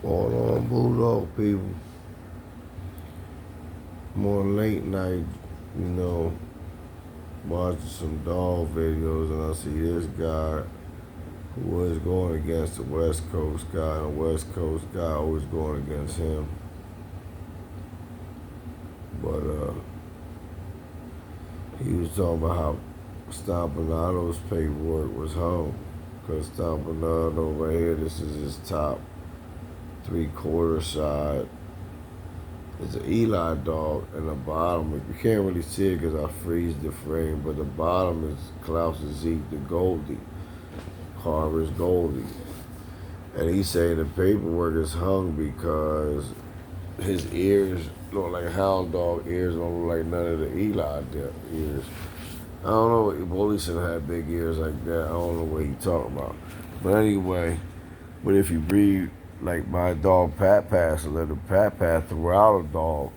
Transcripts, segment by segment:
Going on, Bulldog people. More late night, you know, watching some dog videos, and I see this guy who was going against the West Coast guy, and the West Coast guy always going against him. But he was talking about how Stompanado's paperwork was home. Because Stompanado right here, this is his top 3/4 side. It's an Eli dog, and the bottom, you can't really see it because I freeze the frame, but the bottom is Klaus's Zeke, the Goldie, Carver's Goldie. And he's saying the paperwork is hung because his ears look like hound dog ears, don't look like none of the Eli ears. I don't know, Bully shouldn't have big ears like that. I don't know what he's talking about. But anyway, but if you breed like my dog Pat Pass, let the Pat Pat throw out a dog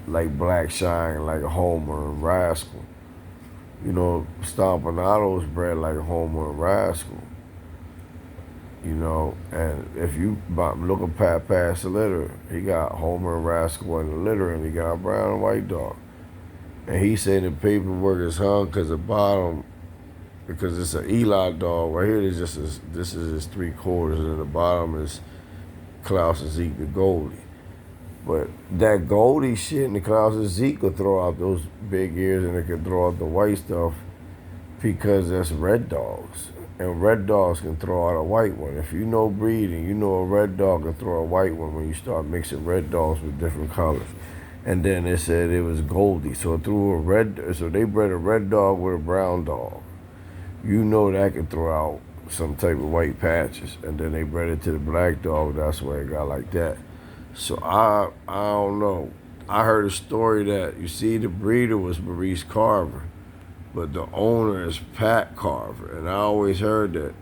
like Black Shine, like Homer and Rascal. You know, Stompanado's bred like Homer and Rascal. You know, and if you look at Pat Pass the litter, he got Homer and Rascal in the litter, and he got a brown and white dog. And he said the paperwork is hung because the bottom, because it's an Eli dog. Right here, this is his 3/4, and the bottom is Klaus and Zeke the Goldie. But that Goldie shit and the Klaus and Zeke could throw out those big ears, and it could throw out the white stuff because that's red dogs. And red dogs can throw out a white one. If you know breeding, you know a red dog can throw a white one when you start mixing red dogs with different colors. And then they said it was Goldie. So they bred a red dog with a brown dog. You know that can throw out some type of white patches. And then they bred it to the black dog. That's why it got like that. So I don't know. I heard a story that, you see, the breeder was Maurice Carver, but the owner is Pat Carver. And I always heard that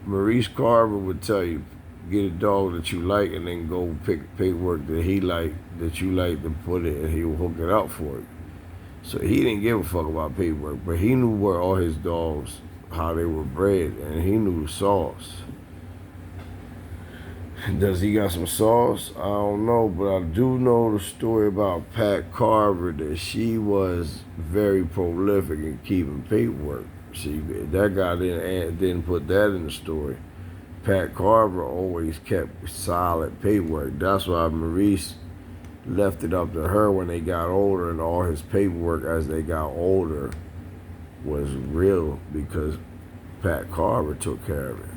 Maurice Carver would tell you, get a dog that you like and then go pick paperwork that you like to put it, and he will hook it up for you. So he didn't give a fuck about paperwork, but he knew where all his dogs, how they were bred, and he knew the sauce. Does he got some sauce? I don't know, but I do know the story about Pat Carver, that she was very prolific in keeping paperwork. That guy didn't put that in the story. Pat Carver always kept solid paperwork. That's why Maurice left it up to her when they got older, and all his paperwork as they got older was real because Pat Carver took care of it.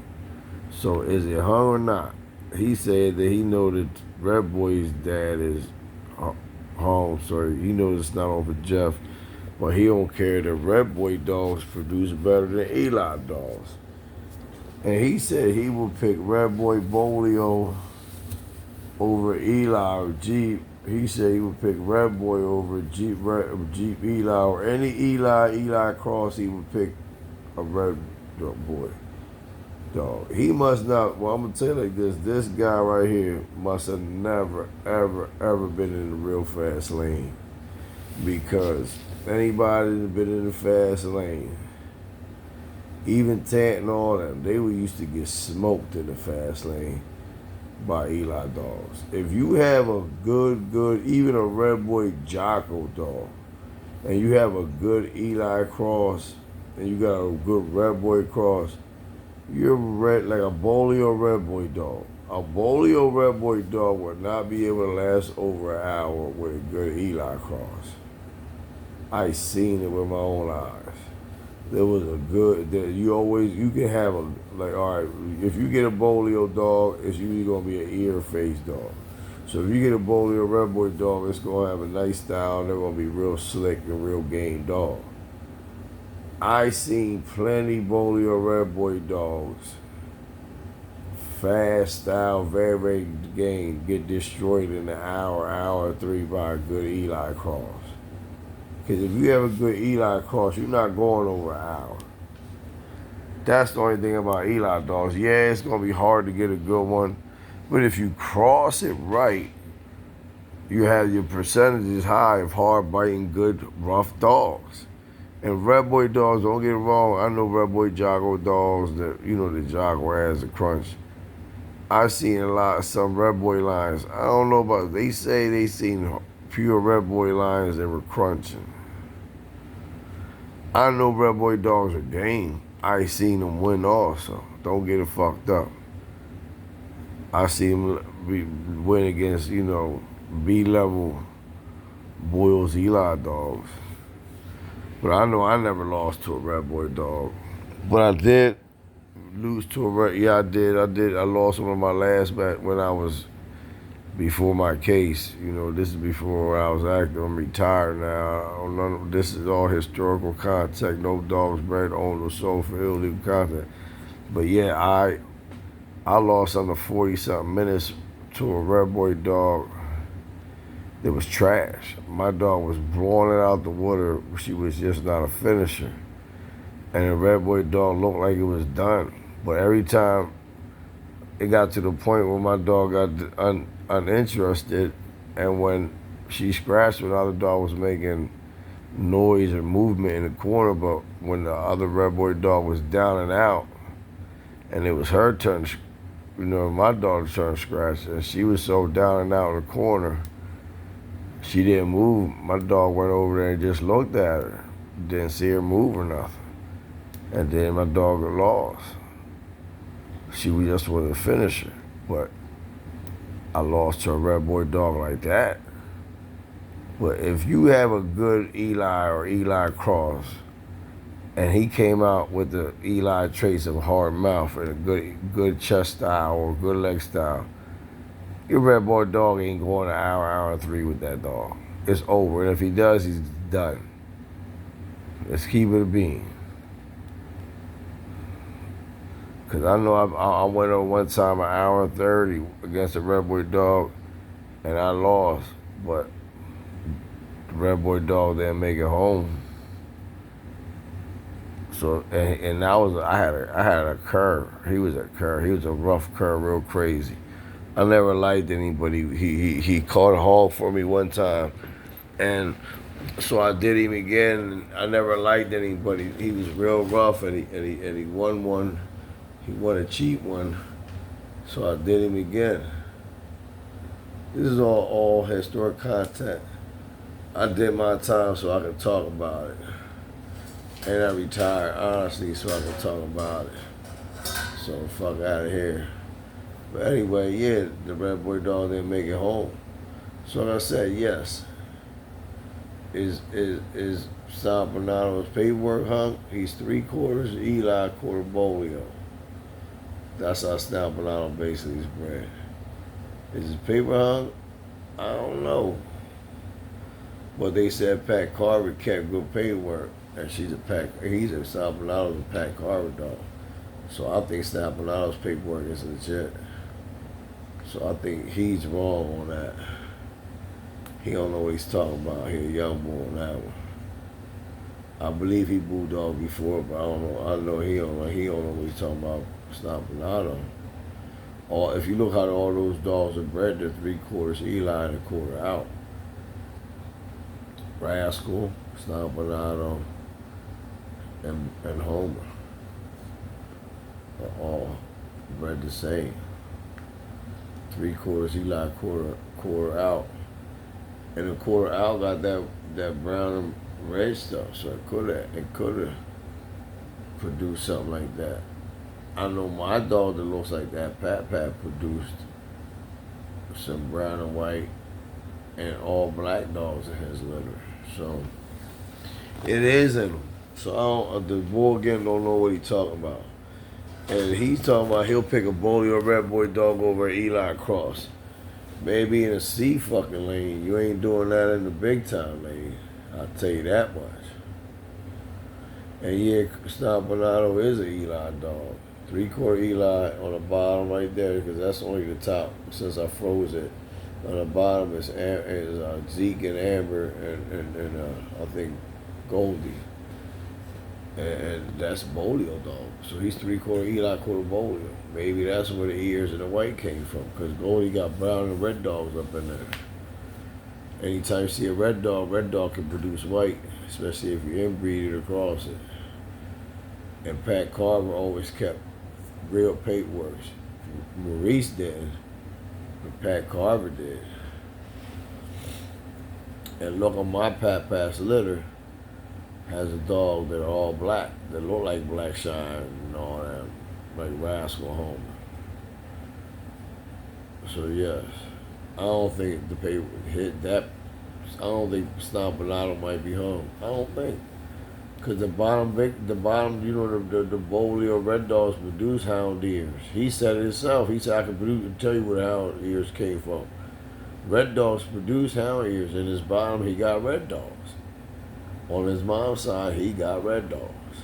So is it hung or not? He said that he know that Red Boy's dad is home, so he knows it's not on for Jeff, but he don't care that Red Boy dogs produce better than Eli dogs. And he said he would pick Red Boy Bolio over Eli or Jeep. He said he would pick Red Boy over Jeep Eli, or any Eli cross. He would pick a Red Boy dog. He must not. Well, I'm gonna tell you like this: this guy right here must have never, ever been in the real fast lane, because anybody that's been in the fast lane, even Tant and all them, they were used to get smoked in the fast lane by Eli dogs. If you have a good, even a Red Boy Jocko dog, and you have a good Eli cross, and you got a good Red Boy cross, you're like a Bolio Red Boy dog. A Bolio Red Boy dog would not be able to last over an hour with a good Eli cross. I seen it with my own eyes. There was a good, you can have a, like, all right, if you get a Bolio dog, it's usually going to be an ear-face dog. So if you get a Bolio Red Boy dog, it's going to have a nice style, and they're going to be real slick and real game dog. I seen plenty Bolio Red Boy dogs, fast style, very game, get destroyed in an hour 3 by a good Eli cross. Because if you have a good Eli cross, you're not going over an hour. That's the only thing about Eli dogs. Yeah, it's going to be hard to get a good one, but if you cross it right, you have your percentages high of hard biting, good, rough dogs. And Red Boy dogs, don't get it wrong. I know Red Boy Jago dogs that the Jago has the crunch. I seen a lot of some Red Boy lines. I don't know about. They say they seen pure Red Boy lines that were crunching. I know Red Boy dogs are game. I seen them win also. Don't get it fucked up. I seen them win against B level Boyles Eli dogs. But I know I never lost to a Red Boy dog. But I did lose to a Red. Yeah, I did. I lost one of my last bet when I was before my case. This is before I was active. I'm retired now. This is all historical contact. No dogs bred, owned, or sold for illegal contact. But yeah, I lost under 40 something minutes to a Red Boy dog. It was trash. My dog was blowing it out the water. She was just not a finisher. And the Red Boy dog looked like it was done. But every time it got to the point where my dog got uninterested, and when she scratched, when the other dog was making noise or movement in the corner, but when the other Red Boy dog was down and out, and it was her turn, my dog's turn to scratch, and she was so down and out in the corner, she didn't move. My dog went over there and just looked at her. Didn't see her move or nothing. And then my dog got lost. She just was a finisher. But I lost to a Red Boy dog like that. But if you have a good Eli or Eli cross, and he came out with the Eli traits of hard mouth and a good chest style or good leg style, your Red Boy dog ain't going an hour and 3 with that dog. It's over. And if he does, he's done. Let's keep it a bean. Because I know I went on one time an hour and 30 against a Red Boy dog, and I lost. But the Red Boy dog didn't make it home. So and I had a cur. He was a cur. He was a rough cur, real crazy. I never liked anybody. He caught a hog for me one time, and so I did him again. I never liked anybody. He was real rough, and he won one. He won a cheap one, so I did him again. This is all historic content. I did my time so I could talk about it, and I retired honestly so I could talk about it. So fuck out of here. But anyway, yeah, the Red Boy dog didn't make it home. So like I said, yes. Is San Bernardo's paperwork hung? He's 3/4 Eli, quarter Bolio. That's how San Bernardo basically is bred. Is his paper hung? I don't know. But they said Pat Carver kept good paperwork, and he's a San Bernardo's a Pat Carver dog. So I think San Bernardo's paperwork is legit. So I think he's wrong on that. He don't know what he's talking about here, young boy on that one. I believe he bulldog before, but I don't know. I know he don't know what he's talking about. San Bernardo. Or if you look how all those dogs are bred, they're 3/4 Eli and a quarter out. Rascal, San Bernardo, and Homer are all bred the same. 3/4 Eli, quarter out, and the quarter out got that brown and red stuff, so it could have produced something like that. I know my dog that looks like that, Pat produced some brown and white and all black dogs in his litter. So it is in him. So the boy again don't know what he's talking about. And he's talking about he'll pick a bully or Red Boy dog over Eli Cross. Maybe in a C fucking lane. You ain't doing that in the big time lane. I'll tell you that much. And yeah, San Bernardo is an Eli dog. 3/4 Eli on the bottom right there, because that's only the top since I froze it. On the bottom is Zeke and Amber and I think Goldie. And that's Bolio dog. So he's 3/4 Eli, quarter Bolio. Maybe that's where the ears and the white came from, because Goldie got brown and red dogs up in there. Anytime you see a red dog can produce white, especially if you inbreed it across it. And Pat Carver always kept real paperwork. Maurice didn't, but Pat Carver did. And look on my Pat Pass litter has a dog that are all black, that look like Black Shine and all that, like Rascal Homer. So yes, I don't think the paper hit that. I don't think Stompanato might be home. I don't think. Cause the bottom, you know, the Bolio Red Dogs produce hound ears. He said it himself. He said I can tell you where the hound ears came from. Red Dogs produce hound ears. In his bottom, he got Red Dogs. On his mom's side, he got Red Dogs.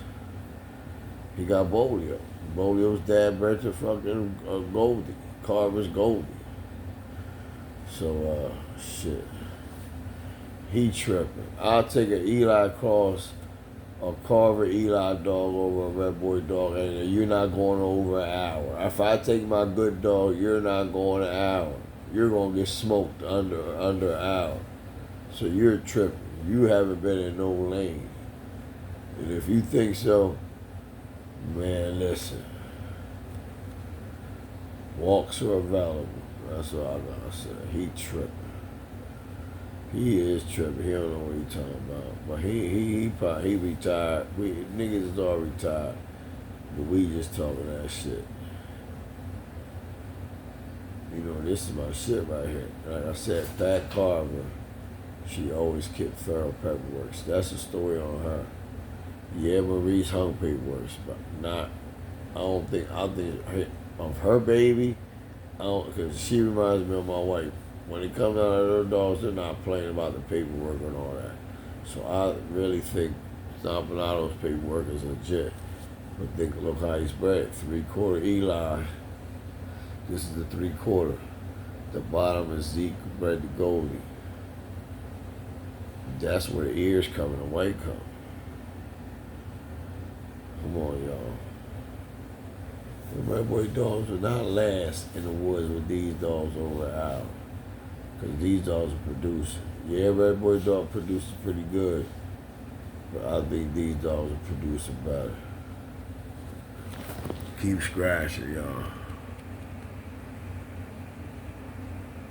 He got Bolio. Bolio's dad bred to fucking Goldie. Carver's Goldie. So shit. He tripping. I'll take an Eli Cross, a Carver Eli dog over a Red Boy dog, and you're not going over an hour. If I take my good dog, you're not going an hour. You're gonna get smoked under an hour. So you're tripping. You haven't been in no lane. And if you think so, man, listen. Walks are available. That's all I gotta say. He tripping. He is tripping. He don't know what he's talking about. But he retired. Niggas is all retired. But we just talking that shit. You know, this is my shit right here. Like I said, Pat Carver, she always kept thorough paperwork. That's the story on her. Yeah, Maurice hung paperwork, but not. I think of her baby. Because she reminds me of my wife. When it comes out of their dogs, they're not playing about the paperwork and all that. So I really think Stampanato's paperwork is legit. But look how he's bred. 3/4 Eli. This is the 3/4. The bottom is Zeke bred to Goldie. That's where the ears come and the white come. Come on, y'all. The Red Boy dogs will not last in the woods with these dogs over an hour. Because these dogs are producing. Yeah, Red Boy dog produces pretty good. But I think these dogs are producing better. Keep scratching, y'all.